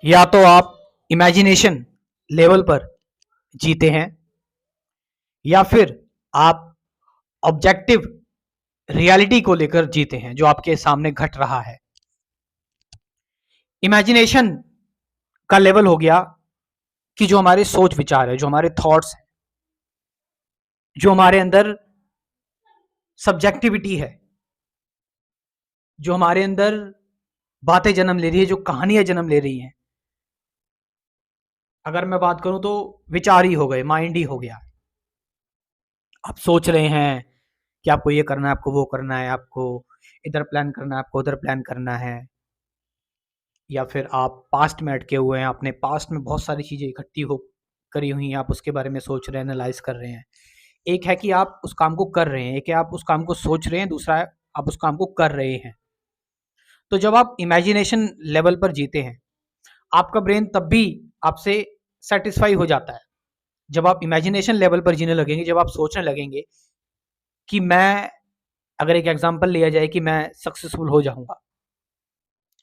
या तो आप इमेजिनेशन लेवल पर जीते हैं या फिर आप ऑब्जेक्टिव रियलिटी को लेकर जीते हैं जो आपके सामने घट रहा है। इमेजिनेशन का लेवल हो गया कि जो हमारे सोच विचार है, जो हमारे थॉट्स हैं, जो हमारे अंदर सब्जेक्टिविटी है, जो हमारे अंदर बातें जन्म ले रही है, जो कहानियां जन्म ले रही हैं। अगर मैं बात करूं तो विचार ही हो गए, माइंड ही हो गया। आप सोच रहे हैं कि आपको ये करना है, आपको वो करना है, आपको इधर प्लान करना है, आपको उधर प्लान करना है। या फिर आप पास्ट में अटके हुए हैं, आपने पास्ट में बहुत सारी चीज़ें इकट्ठी हो करी हुई हैं, आप उसके बारे में सोच रहे हैं, एनालाइज कर रहे हैं। एक है कि आप उस काम को कर रहे हैं, एक है आप उस काम को सोच रहे हैं, दूसरा है आप उस काम को कर रहे हैं। तो जब आप इमेजिनेशन लेवल पर जीते हैं, आपका ब्रेन तब भी आपसे सेटिस्फाई हो जाता है जब आप इमेजिनेशन लेवल पर जीने लगेंगे, जब आप सोचने लगेंगे कि मैं, अगर एक एग्जांपल लिया जाए कि मैं सक्सेसफुल हो जाऊंगा।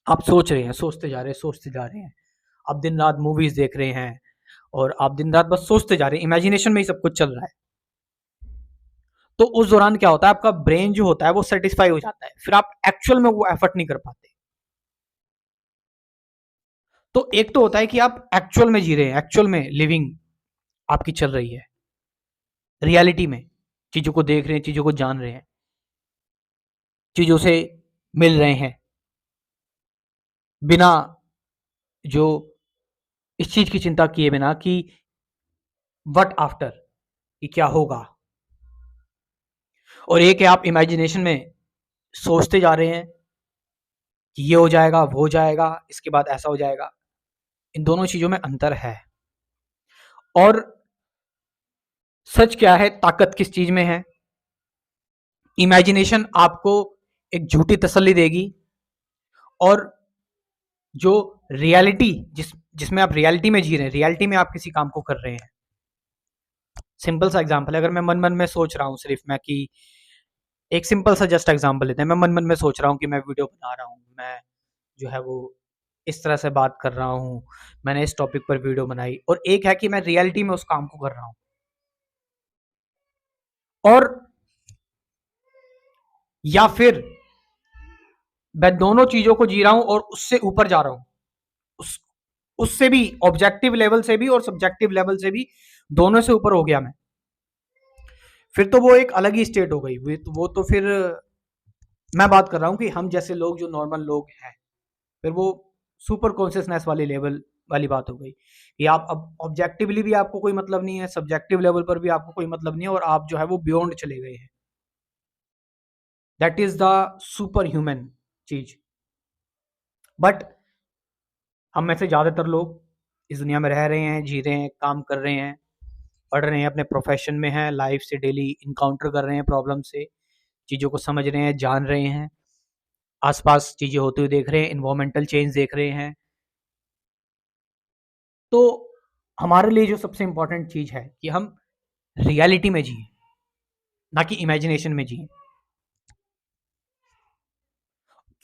आप सोच रहे हैं, सोचते जा रहे हैं, सोचते जा रहे हैं, आप दिन रात मूवीज देख रहे हैं और आप दिन रात बस सोचते जा रहे हैं, इमेजिनेशन में ही सब कुछ चल रहा है। तो उस दौरान क्या होता है, आपका ब्रेन जो होता है वो सेटिस्फाई हो जाता है, फिर आप एक्चुअल में वो एफर्ट नहीं कर पाते। तो एक तो होता है कि आप एक्चुअल में जी रहे हैं, एक्चुअल में लिविंग आपकी चल रही है, रियलिटी में चीजों को देख रहे हैं, चीजों को जान रहे हैं, चीजों से मिल रहे हैं, बिना जो इस चीज की चिंता किए बिना कि व्हाट आफ्टर, कि क्या होगा। और एक है आप इमेजिनेशन में सोचते जा रहे हैं कि ये हो जाएगा, वो हो जाएगा, इसके बाद ऐसा हो जाएगा। इन दोनों चीजों में अंतर है। और सच क्या है, ताकत किस चीज में है? इमेजिनेशन आपको एक झूठी तसल्ली देगी, और जो रियलिटी जिसमें आप रियलिटी में जी रहे हैं, रियलिटी में आप किसी काम को कर रहे हैं। सिंपल सा एग्जांपल है, अगर मैं मन मन में सोच रहा हूँ सिर्फ मैं कि, एक सिंपल सा जस्ट एग्जांपल लेते हैं, मैं मन मन में सोच रहा हूँ कि मैं वीडियो बना रहा हूँ, मैं जो है वो इस तरह से बात कर रहा हूँ, मैंने इस टॉपिक पर वीडियो बनाई। और एक है कि मैं रियलिटी में उस काम को कर रहा हूँ, और या फिर मैं दोनों चीजों को जी रहा हूं और उससे ऊपर जा रहा हूं, उस उससे भी ऑब्जेक्टिव लेवल से भी और सब्जेक्टिव लेवल से भी, दोनों से ऊपर हो गया मैं। फिर तो वो एक अलग ही स्टेट हो गई। वो तो फिर मैं बात कर रहा हूं कि हम जैसे लोग, जो नॉर्मल लोग हैं, फिर वो सुपर कॉन्शियसनेस वाली लेवल वाली बात हो गई कि आप अब ऑब्जेक्टिवली भी आपको कोई मतलब नहीं है, सब्जेक्टिव लेवल पर भी आपको कोई मतलब नहीं है, और आप जो है वो बियॉन्ड चले गए हैं। That is the super human चीज। बट हम में से ज़्यादातर लोग इस दुनिया में रह रहे हैं, जी रहे हैं, काम कर रहे हैं, पढ़ रहे हैं, अपने प्रोफेशन में हैं, लाइफ से डेली इनकाउंटर कर रहे हैं, प्रॉब्लम से, चीज़ों को समझ रहे हैं, जान रहे हैं, आसपास चीज़ें होते हुए देख रहे हैं, इन्वायरमेंटल चेंज देख रहे हैं। तो हमारे लिए जो सबसे इम्पोर्टेंट चीज़ है कि हम रियलिटी में जिए, ना कि इमेजिनेशन में जिए।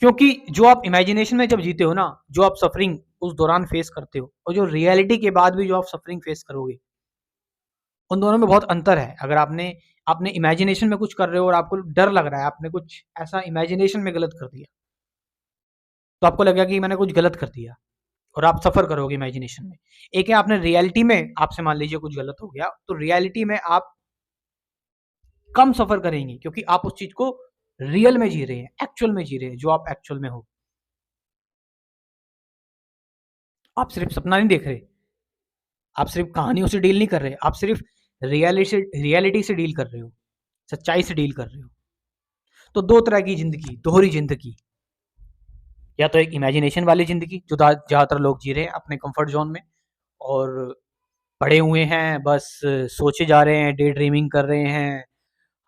क्योंकि जो आप इमेजिनेशन में जब जीते हो ना, जो आप सफरिंग उस दौरान फेस करते हो, और जो रियलिटी के बाद भी जो आप सफरिंग फेस करोगे, उन दोनों में बहुत अंतर है। अगर आपने आपने इमेजिनेशन में कुछ कर रहे हो और आपको डर लग रहा है, आपने कुछ ऐसा इमेजिनेशन में गलत कर दिया, तो आपको लगेगा कि मैंने कुछ गलत कर दिया, और आप सफ़र करोगे इमेजिनेशन में। एक है आपने रियलिटी में, आपसे मान लीजिए कुछ गलत हो गया, तो रियलिटी में आप कम सफ़र करेंगे, क्योंकि आप उस चीज़ को रियल में जी रहे हैं, एक्चुअल में जी रहे हैं, जो आप एक्चुअल में हो। आप सिर्फ सपना नहीं देख रहे, आप सिर्फ कहानियों से डील नहीं कर रहे, आप सिर्फ रियलिटी से डील कर रहे हो, सच्चाई से डील कर रहे हो। तो दो तरह की ज़िंदगी, दोहरी ज़िंदगी। या तो एक इमेजिनेशन वाली ज़िंदगी जो ज़्यादातर लोग जी रहे हैं अपने कंफर्ट जोन में, और पड़े हुए हैं, बस सोचे जा रहे हैं, डे ड्रीमिंग कर रहे हैं,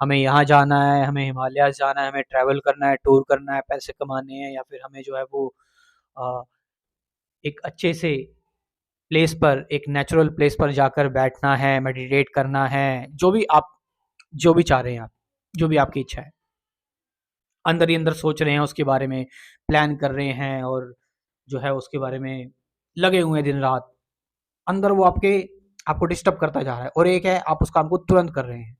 हमें यहाँ जाना है, हमें हिमालयाज़ जाना है, हमें ट्रैवल करना है, टूर करना है, पैसे कमाने हैं, या फिर हमें जो है वो अ, एक अच्छे से प्लेस पर, एक नेचुरल प्लेस पर जाकर बैठना है, मेडिटेट करना है, जो भी चाह रहे हैं आप, जो भी आपकी इच्छा है, अंदर ही अंदर सोच रहे हैं उसके बारे में, प्लान कर रहे हैं, और जो है उसके बारे में लगे हुए हैं दिन रात, अंदर वो आपको डिस्टर्ब करता जा रहा है, और एक है आप उस काम को तुरंत कर रहे हैं,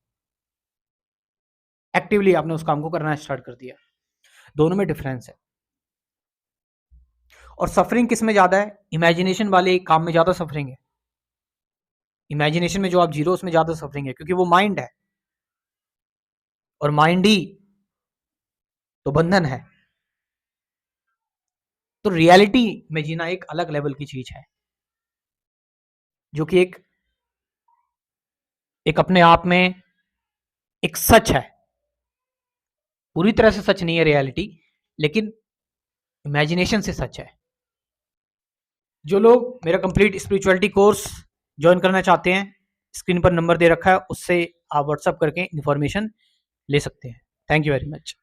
एक्टिवली आपने उस काम को करना स्टार्ट कर दिया। दोनों में डिफरेंस है। और सफरिंग किस में ज्यादा है? इमेजिनेशन वाले काम में ज्यादा सफरिंग है। इमेजिनेशन में जो आप जीरो, उसमें ज्यादा सफरिंग है, क्योंकि वो माइंड है, और माइंड ही तो बंधन है। तो रियलिटी में जीना एक अलग लेवल की चीज है, जो कि एक अपने आप में एक सच है। पूरी तरह से सच नहीं है रियलिटी, लेकिन इमेजिनेशन से सच है। जो लोग मेरा कंप्लीट स्पिरिचुअलिटी कोर्स ज्वाइन करना चाहते हैं, स्क्रीन पर नंबर दे रखा है, उससे आप व्हाट्सअप करके इंफॉर्मेशन ले सकते हैं। Thank you very much.